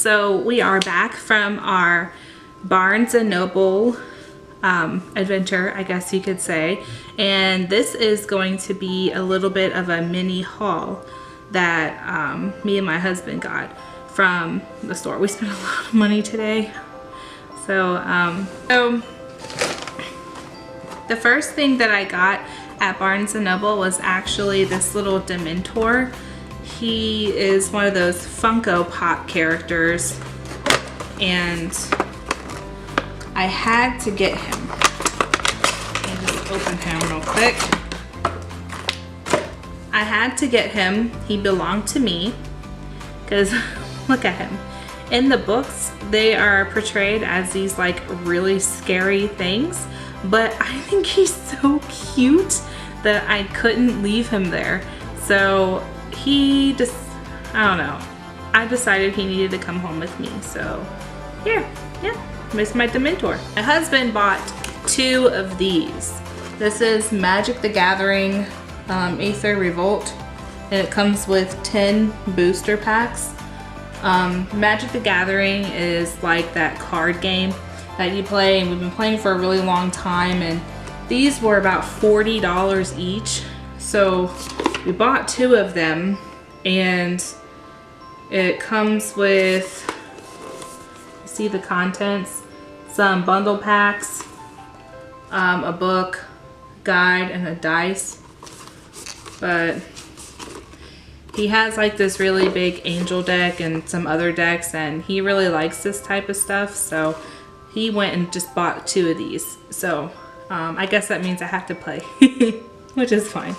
So we are back from our Barnes & Noble adventure, I guess you could say. And this is going to be a little bit of a mini haul that me and my husband got from the store. We spent a lot of money today. So the first thing that I got at Barnes & Noble was actually this little Dementor. He is one of those Funko Pop characters, and I had to get him. Let me just open him real quick. I had to get him. He belonged to me because look at him. In the books, they are portrayed as these like really scary things, but I think he's so cute that I couldn't leave him there. So he just, I don't know. I decided he needed to come home with me. So here, yeah, here's my Dementor. My husband bought 2 of these. This is Magic the Gathering Aether Revolt, and it comes with 10 booster packs. Magic the Gathering is like that card game that you play, and we've been playing for a really long time, and these were about $40 each. So we bought 2 of them, and it comes with, you see the contents, some bundle packs, a book, guide, and a dice. But he has like this really big angel deck and some other decks, and he really likes this type of stuff, so he went and just bought 2 of these. So I guess that means I have to play, which is fine.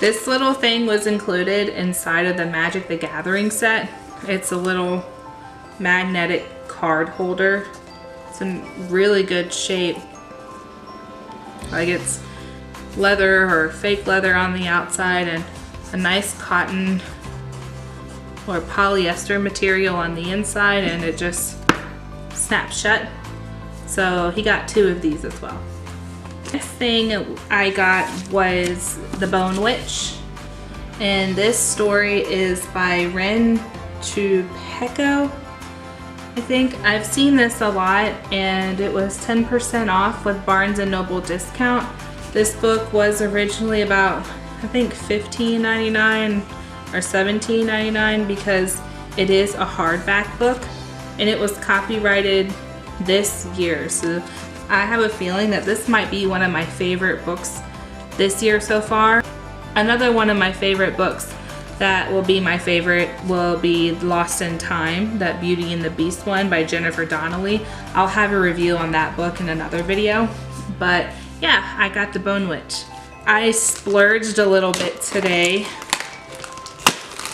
This little thing was included inside of the Magic the Gathering set. It's a little magnetic card holder. It's in really good shape. Like it's leather or fake leather on the outside, and a nice cotton or polyester material on the inside, and it just snaps shut. So he got 2 of these as well. Next thing I got was The Bone Witch, and this story is by Ren Chupeco. I think I've seen this a lot, and it was 10% off with Barnes & Noble discount. This book was originally about, I think, $15.99 or $17.99 because it is a hardback book, and it was copyrighted this year. So I have a feeling that this might be one of my favorite books this year so far. Another one of my favorite books that will be my favorite will be Lost in Time, that Beauty and the Beast one by Jennifer Donnelly. I'll have a review on that book in another video. But yeah, I got The Bone Witch. I splurged a little bit today.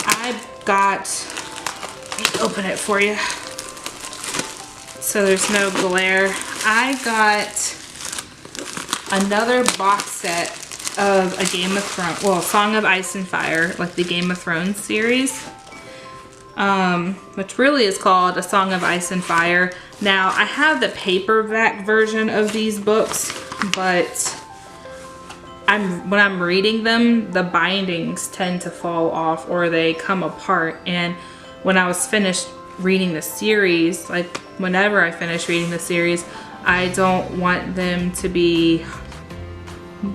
I got, let me open it for you so there's no glare. I got another box set of a Game of Thrones, well, Song of Ice and Fire, like the Game of Thrones series, which really is called A Song of Ice and Fire. Now, I have the paperback version of these books, but when I'm reading them, the bindings tend to fall off or they come apart. And when I was finished reading the series, like whenever I finish reading the series, I don't want them to be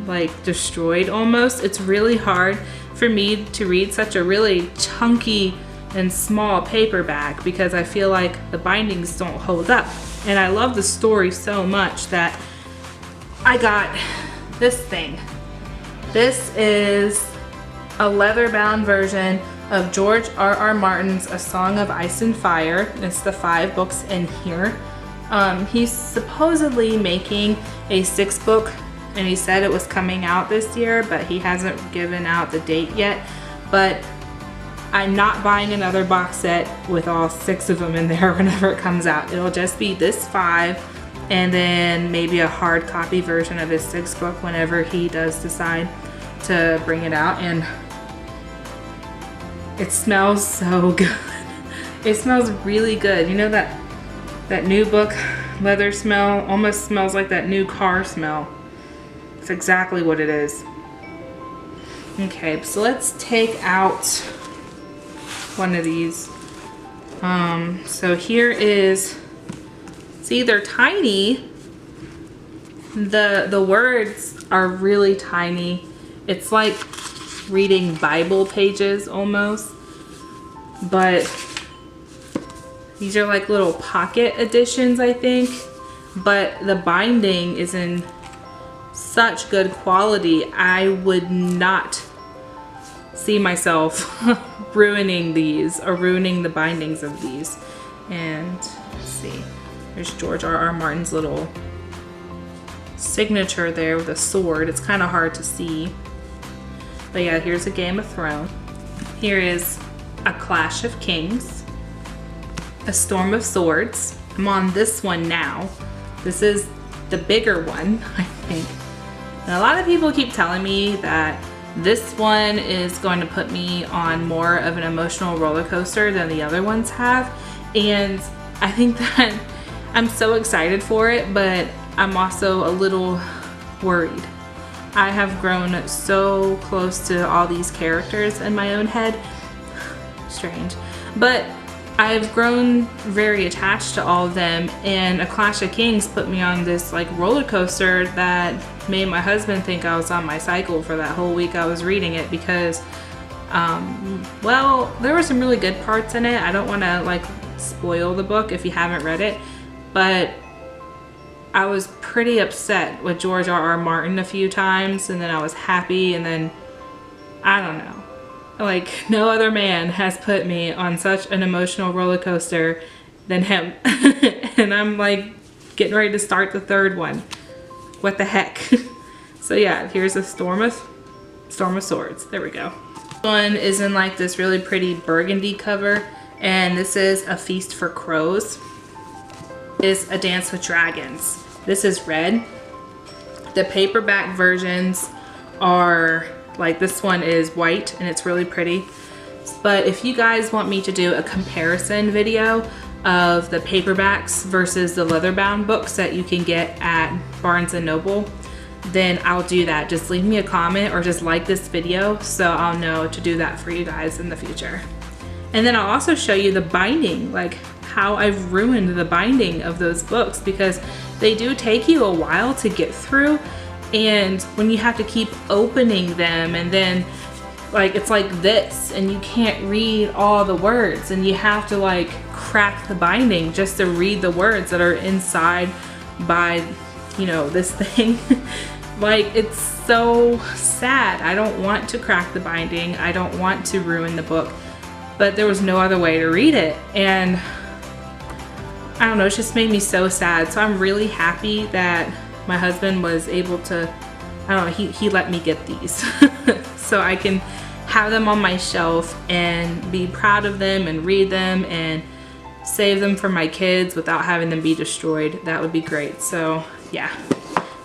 like destroyed almost. It's really hard for me to read such a really chunky and small paperback because I feel like the bindings don't hold up. And I love the story so much that I got this thing. This is a leather-bound version of George R.R. Martin's A Song of Ice and Fire. It's the 5 books in here. He's supposedly making a 6th book, and he said it was coming out this year, but he hasn't given out the date yet. But I'm not buying another box set with all 6 of them in there whenever it comes out. It'll just be this 5, and then maybe a hard copy version of his 6th book whenever he does decide to bring it out. And it smells so good. It smells really good. You know that new book leather smell? Almost smells like that new car smell. It's exactly what it is. Okay, so let's take out one of these. So here is, see, they're tiny. The words are really tiny. It's like reading Bible pages almost, but these are like little pocket editions, I think, but the binding is in such good quality. I would not see myself ruining these or ruining the bindings of these. And let's see, there's George R.R. Martin's little signature there with a sword. It's kind of hard to see, but yeah, here's a Game of Thrones. Here is A Clash of Kings, A Storm of Swords. I'm on this one now. This is the bigger one, I think. And a lot of people keep telling me that this one is going to put me on more of an emotional roller coaster than the other ones have. And I think that I'm so excited for it, but I'm also a little worried. I have grown so close to all these characters in my own head. Strange. But I've grown very attached to all of them, and A Clash of Kings put me on this like roller coaster that made my husband think I was on my cycle for that whole week I was reading it, because well, there were some really good parts in it. I don't want to like spoil the book if you haven't read it, but I was pretty upset with George R.R. Martin a few times, and then I was happy, and then I don't know. Like, no other man has put me on such an emotional roller coaster than him. And I'm like getting ready to start the third one. What the heck? So yeah, here's a Storm of Swords. There we go. This one is in like this really pretty burgundy cover, and this is A Feast for Crows. This is A Dance with Dragons. This is red. The paperback versions are like, this one is white and it's really pretty. But if you guys want me to do a comparison video of the paperbacks versus the leather-bound books that you can get at Barnes & Noble, then I'll do that. Just leave me a comment or just like this video so I'll know to do that for you guys in the future. And then I'll also show you the binding, like how I've ruined the binding of those books, because they do take you a while to get through. And when you have to keep opening them, and then like it's like this, and you can't read all the words, and you have to like crack the binding just to read the words that are inside by, you know, this thing. Like, it's so sad. I don't want to crack the binding. I don't want to ruin the book, but there was no other way to read it. And I don't know, it just made me so sad. So I'm really happy that my husband was able to, I don't know, he let me get these so I can have them on my shelf and be proud of them and read them and save them for my kids without having them be destroyed. That would be great. So yeah,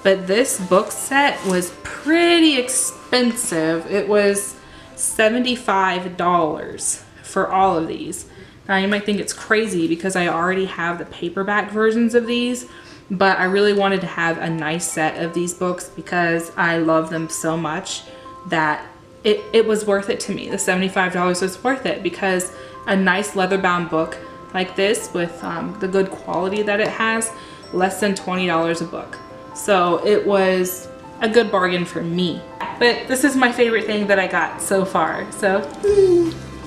but this book set was pretty expensive. It was $75 for all of these. Now you might think it's crazy because I already have the paperback versions of these, but I really wanted to have a nice set of these books because I love them so much that it was worth it to me. The $75 was worth it, because a nice leather-bound book like this with the good quality that it has, less than $20 a book. So it was a good bargain for me. But this is my favorite thing that I got so far. So,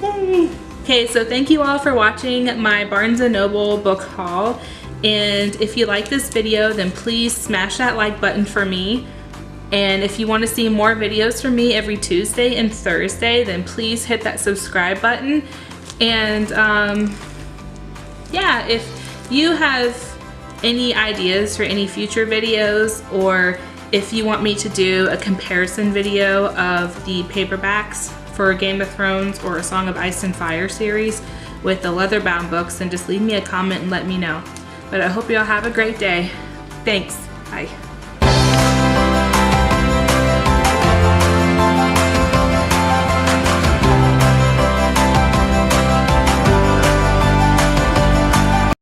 yay! Okay, so thank you all for watching my Barnes & Noble book haul. And if you like this video, then please smash that like button for me. And if you want to see more videos from me every Tuesday and Thursday, then please hit that subscribe button. And yeah, if you have any ideas for any future videos, or if you want me to do a comparison video of the paperbacks for Game of Thrones or A Song of Ice and Fire series with the leather-bound books, then just leave me a comment and let me know. But I hope you all have a great day. Thanks. Bye.